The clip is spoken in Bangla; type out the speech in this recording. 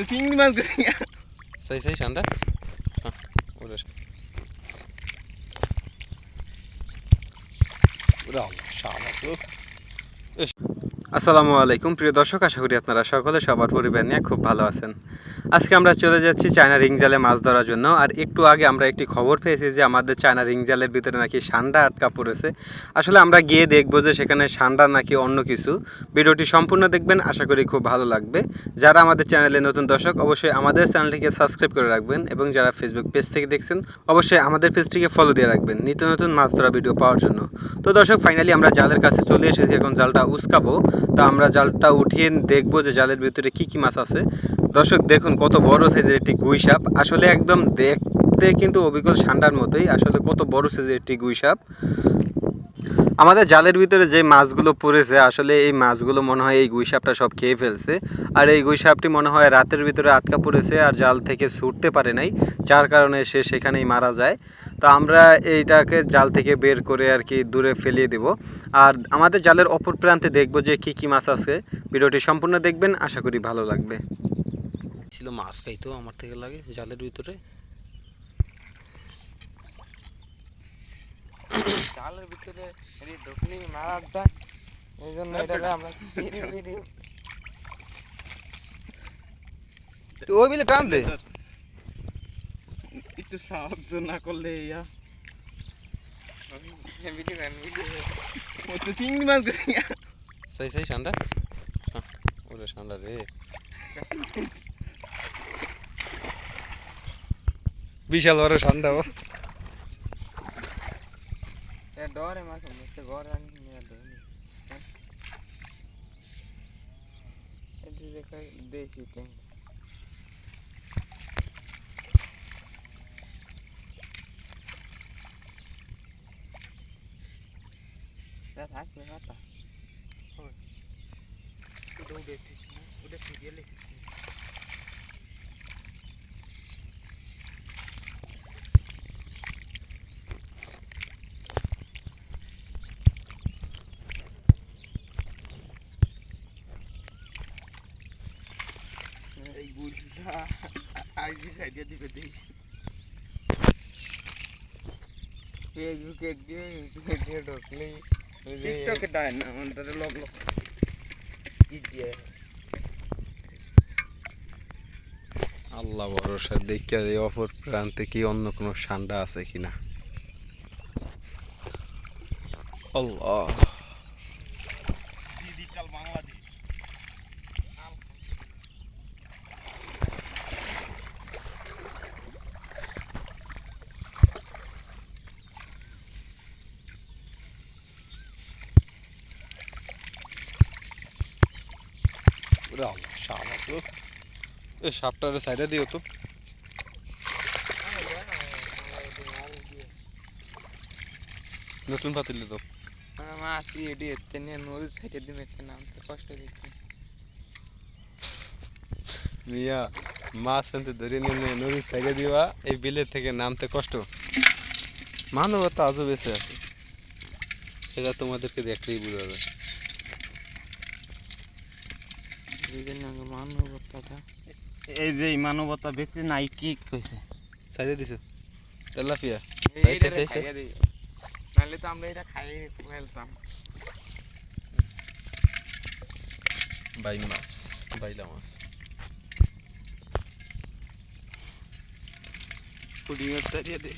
চিংড়ি মাছ গেছে সেই সেই ঠান্ডা আসসালামু আলাইকুম প্রিয় দর্শক, আশা করি আপনারা সকলে সবার পরিবার নিয়ে খুব ভালো আছেন। আজকে আমরা চলে যাচ্ছি চায়না রিং জালে মাছ ধরার জন্য। আর একটু আগে আমরা একটি খবর পেয়েছি যে আমাদের চায়না রিং জালের ভিতরে নাকি সান্ডা আটকা পড়েছে। আসলে আমরা গিয়ে দেখবো যে সেখানে সান্ডা নাকি অন্য কিছু। ভিডিওটি সম্পূর্ণ দেখবেন, আশা করি খুব ভালো লাগবে। যারা আমাদের চ্যানেলে নতুন দর্শক অবশ্যই আমাদের চ্যানেলটিকে সাবস্ক্রাইব করে রাখবেন, এবং যারা ফেসবুক পেজ থেকে দেখছেন অবশ্যই আমাদের পেজটিকে ফলো দিয়ে রাখবেন নিত্য নতুন মাছ ধরা ভিডিও পাওয়ার জন্য। তো দর্শক, ফাইনালি আমরা জালের কাছে চলে এসেছি, এখন জালটা উস্কাবো। তা আমরা জালটা উঠিয়ে দেখবো যে জালের ভিতরে কি কি মাছ আছে। দর্শক দেখুন কত বড় সাইজের একটি গুই সাপ, আসলে একদম দেখতে কিন্তু অবিকল সান্ডার মতোই। আসলে কত বড় সাইজের একটি গুই সাপ। আমাদের জালের ভিতরে যে মাছগুলো পড়েছে, আসলে এই মাছগুলো মনে হয় এই গুই সাপটা সব খেয়ে ফেলছে। আর এই গুই সাপটি মনে হয় রাতের ভিতরে আটকা পড়েছে আর জাল থেকে ছুটতে পারে নাই, যার কারণে সে সেখানেই মারা যায়। তো আমরা এইটাকে জাল থেকে বের করে আর কি দূরে ফেলিয়ে দেব। আর আমাদের জালের অপর প্রান্তে দেখব যে কি কি মাছ আছে। ভিডিওটি সম্পূর্ণ দেখবেন, আশা করি ভালো লাগবে। ছিল মাছ খাইতো আমার থেকে লাগে জালের ভিতরে। জালের ভিতরে ঢুকলি মারা যায়, এই জন্য এটাকে আমরা ওই বিলে টান দে, একটু সাহায্য না করলে চিংড়ি মাছ গেছে সেই সেই ঠান্ডা ওরে ঠান্ডা রে, বিশাল বড় ঠান্ডা। ও ডরে মাছ ঘর আনি দেশি থাকবে কথা ওটা ফিরিয়ে লেগেছে। এই গুলটা আইজি সাইডে দিবে দেই ফেসবুকে দিয়ে ইউটিউবে ঢুকলে টিকটকে ডায় না আমাদের লোক কি দিয়ে আল্লাহ ভরসা, দেখে এই অপর প্রান্তে কি অন্য কোনো সান্ডা আছে কিনা। আল্লাহ ডিজিটাল বাংলাদেশ। সাপ আছে, এ সাপটার সাইডে দিও তো। নতুন পাতিলে তো মাছ এটি এতে নিয়ে নদীর সাইডে দিয়ে মেতে নামতে কষ্ট দিচ্ছে। মিয়া মাছ আনতে ধরে নিয়ে নদীর সাইডে দিবা, এই বিলের থেকে নামতে কষ্ট। মানবতা আজও বেঁচে আছে, সেটা তোমাদেরকে দেখলেই বোঝা যায়। মানবতাটা এই যে মানবতা বেঁচে নাই কি কইছে সাইডে দিছো তেলাপিয়া, নাহলে তো আমরা এটা খাই ফেলতাম। বাই মাছ, বাইলা মাছ পুড়িয়ে তাড়িয়ে দে।